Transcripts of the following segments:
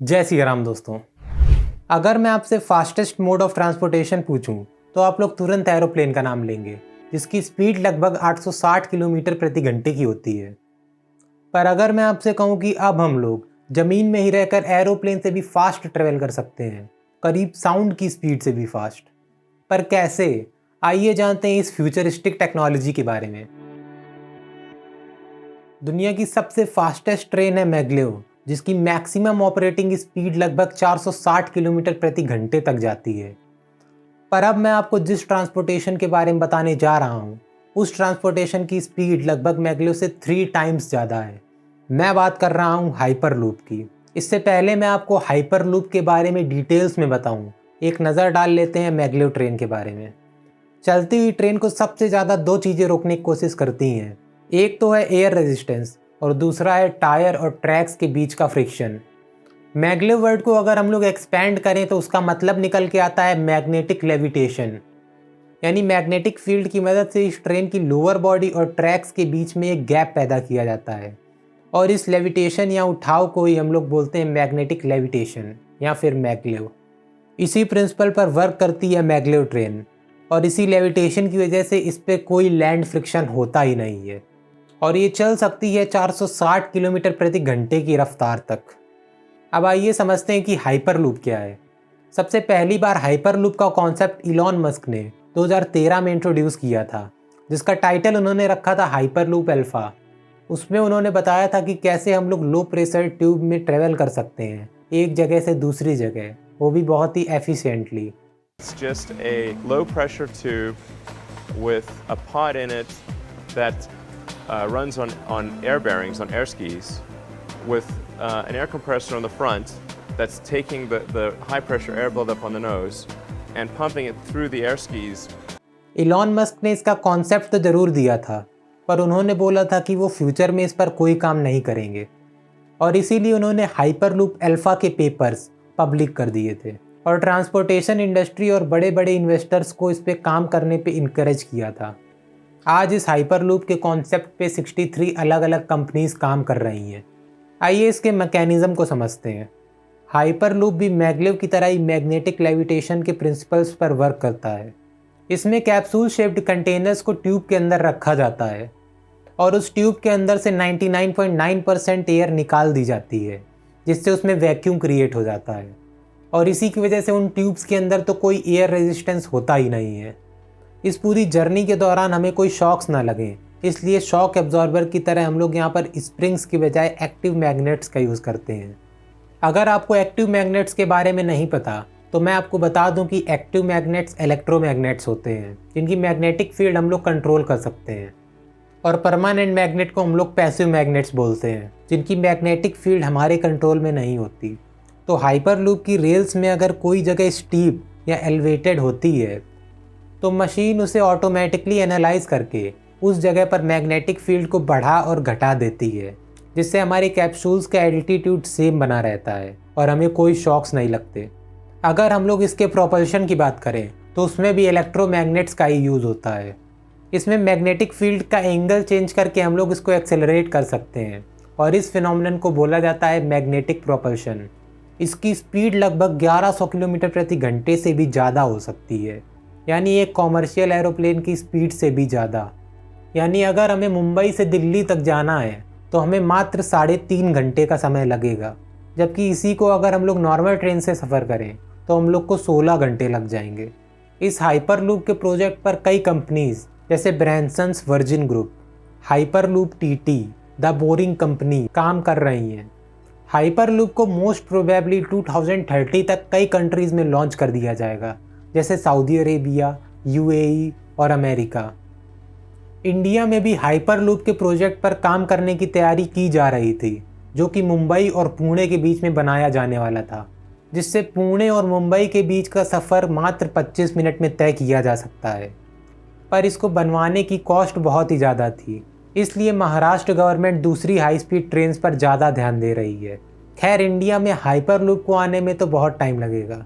जय श्री राम दोस्तों। अगर मैं आपसे फास्टेस्ट मोड ऑफ ट्रांसपोर्टेशन पूछूं तो आप लोग तुरंत एरोप्लेन का नाम लेंगे, जिसकी स्पीड लगभग 860 किलोमीटर प्रति घंटे की होती है। पर अगर मैं आपसे कहूं कि अब हम लोग ज़मीन में ही रहकर एरोप्लेन से भी फास्ट ट्रेवल कर सकते हैं, करीब साउंड की स्पीड से भी फास्ट। पर कैसे? आइए जानते हैं इस फ्यूचरिस्टिक टेक्नोलॉजी के बारे में। दुनिया की सबसे फास्टेस्ट ट्रेन है मैग्लेव, जिसकी मैक्सिमम ऑपरेटिंग स्पीड लगभग 460 किलोमीटर प्रति घंटे तक जाती है। पर अब मैं आपको जिस ट्रांसपोर्टेशन के बारे में बताने जा रहा हूँ, उस ट्रांसपोर्टेशन की स्पीड लगभग मैग्लेव से 3 टाइम्स ज़्यादा है। मैं बात कर रहा हूँ हाइपरलूप की। इससे पहले मैं आपको हाइपरलूप के बारे में डिटेल्स में बताऊँ, एक नज़र डाल लेते हैं मैग्लेव ट्रेन के बारे में। चलती हुई ट्रेन को सबसे ज़्यादा 2 चीज़ें रोकने की कोशिश करती हैं। एक तो है एयर रेजिस्टेंस और दूसरा है टायर और ट्रैक्स के बीच का फ्रिक्शन। मैग्लेव वर्ड को अगर हम लोग एक्सपैंड करें तो उसका मतलब निकल के आता है मैग्नेटिक लेविटेशन, यानी मैग्नेटिक फील्ड की मदद से इस ट्रेन की लोअर बॉडी और ट्रैक्स के बीच में एक गैप पैदा किया जाता है, और इस लेविटेशन या उठाव को ही हम लोग बोलते हैं मैग्नेटिक लेविटेशन या फिर मैग्लेव। इसी प्रिंसिपल पर वर्क करती है मैग्लेव ट्रेन, और इसी लेविटेशन की वजह से इस पर कोई लैंड फ्रिक्शन होता ही नहीं है, और ये चल सकती है 460 किलोमीटर प्रति घंटे की रफ्तार तक। अब आइए समझते हैं कि हाइपरलूप क्या है। सबसे पहली बार हाइपरलूप का कॉन्सेप्ट इलॉन मस्क ने 2013 में इंट्रोड्यूस किया था, जिसका टाइटल उन्होंने रखा था हाइपरलूप अल्फा। उसमें उन्होंने बताया था कि कैसे हम लोग लो प्रेशर ट्यूब में ट्रेवल कर सकते हैं, एक जगह से दूसरी जगह, वो भी बहुत ही efficiently. It's just a low pressure tube with a pod in it that runs on air bearings, on air skis, with an air compressor on the front that's taking the high pressure air buildup on the nose and pumping it through the air skis. Elon Musk ने इसका concept तो ज़रूर दिया था, पर उन्होंने बोला था कि वो फ्यूचर में इस पर कोई काम नहीं करेंगे, और इसीलिए उन्होंने हाइपरलूप अल्फा के पेपर्स पब्लिक कर दिए थे और ट्रांसपोर्टेशन इंडस्ट्री और बड़े बड़े इन्वेस्टर्स को इस पे काम करने पे इनकरेज किया था। आज इस हाइपरलूप के कॉन्सेप्ट पे 63 अलग अलग कंपनीज काम कर रही हैं। आइए इसके मैकेनिज़्म को समझते हैं। हाइपरलूप भी मैग्लेव की तरह ही मैग्नेटिक लेविटेशन के प्रिंसिपल्स पर वर्क करता है। इसमें कैप्सूल शेप्ड कंटेनर्स को ट्यूब के अंदर रखा जाता है और उस ट्यूब के अंदर से 99.9% एयर निकाल दी जाती है, जिससे उसमें वैक्यूम क्रिएट हो जाता है, और इसी की वजह से उन ट्यूब्स के अंदर तो कोई एयर रेजिस्टेंस होता ही नहीं है। इस पूरी जर्नी के दौरान हमें कोई शॉक्स ना लगें, इसलिए शॉक एब्जॉर्बर की तरह हम लोग यहाँ पर स्प्रिंग्स की बजाय एक्टिव मैग्नेट्स का यूज़ करते हैं। अगर आपको एक्टिव मैग्नेट्स के बारे में नहीं पता तो मैं आपको बता दूं कि एक्टिव मैग्नेट्स इलेक्ट्रोमैग्नेट्स होते हैं, जिनकी मैग्नेटिक फील्ड हम लोग कंट्रोल कर सकते हैं, और परमानेंट मैग्नेट को हम लोग पैसिव मैग्नेट्स बोलते हैं, जिनकी मैग्नेटिक फील्ड हमारे कंट्रोल में नहीं होती। तो हाइपरलूप की रेल्स में अगर कोई जगह स्टीप या एलिवेटेड होती है तो मशीन उसे ऑटोमेटिकली एनालाइज करके उस जगह पर मैग्नेटिक फील्ड को बढ़ा और घटा देती है, जिससे हमारे कैप्सूल्स का एल्टीट्यूड सेम बना रहता है और हमें कोई शॉक्स नहीं लगते। अगर हम लोग इसके प्रोपल्शन की बात करें तो उसमें भी इलेक्ट्रोमैग्नेट्स का ही यूज़ होता है। इसमें मैग्नेटिक फील्ड का एंगल चेंज करके हम लोग इसको एक्सेलरेट कर सकते हैं, और इस फिनोमेनन को बोला जाता है मैग्नेटिक प्रोपल्शन। इसकी स्पीड लगभग 1100 किलोमीटर प्रति घंटे से भी ज़्यादा हो सकती है, यानी एक कॉमर्शियल एरोप्लेन की स्पीड से भी ज़्यादा। यानी अगर हमें मुंबई से दिल्ली तक जाना है तो हमें मात्र 3.5 घंटे का समय लगेगा, जबकि इसी को अगर हम लोग नॉर्मल ट्रेन से सफ़र करें तो हम लोग को 16 घंटे लग जाएंगे। इस हाइपरलूप के प्रोजेक्ट पर कई कंपनीज जैसे Branson's Virgin group, Hyperloop TT, the boring company काम कर रही हैं। हाइपरलूप को मोस्ट प्रोबेबली 2030 तक कई कंट्रीज़ में लॉन्च कर दिया जाएगा, जैसे सऊदी अरेबिया, यूएई और अमेरिका। इंडिया में भी हाइपरलूप के प्रोजेक्ट पर काम करने की तैयारी की जा रही थी, जो कि मुंबई और पुणे के बीच में बनाया जाने वाला था, जिससे पुणे और मुंबई के बीच का सफ़र मात्र 25 मिनट में तय किया जा सकता है। पर इसको बनवाने की कॉस्ट बहुत ही ज़्यादा थी, इसलिए महाराष्ट्र गवर्नमेंट दूसरी हाई स्पीड ट्रेन्स पर ज़्यादा ध्यान दे रही है। खैर, इंडिया में हाइपरलूप को आने में तो बहुत टाइम लगेगा।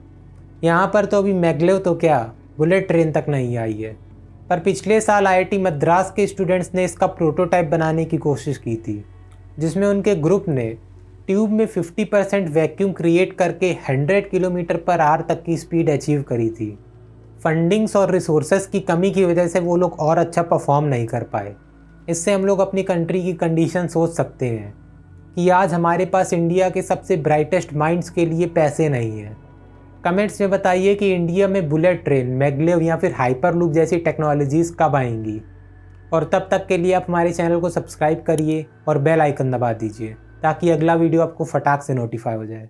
यहाँ पर तो अभी मैग्लेव तो क्या, बुलेट ट्रेन तक नहीं आई है। पर पिछले साल आईआईटी मद्रास के स्टूडेंट्स ने इसका प्रोटोटाइप बनाने की कोशिश की थी, जिसमें उनके ग्रुप ने ट्यूब में 50% वैक्यूम क्रिएट करके 100 किलोमीटर पर आवर तक की स्पीड अचीव करी थी। फंडिंग्स और रिसोर्सेज की कमी की वजह से वो लोग और अच्छा परफॉर्म नहीं कर पाए। इससे हम लोग अपनी कंट्री की कंडीशन सोच सकते हैं कि आज हमारे पास इंडिया के सबसे ब्राइटेस्ट माइंड्स के लिए पैसे नहीं हैं। कमेंट्स में बताइए कि इंडिया में बुलेट ट्रेन, मैगलेव या फिर हाइपरलूप जैसी टेक्नोलॉजीज़ कब आएंगी। और तब तक के लिए आप हमारे चैनल को सब्सक्राइब करिए और बेल आइकन दबा दीजिए ताकि अगला वीडियो आपको फटाक से नोटिफाई हो जाए।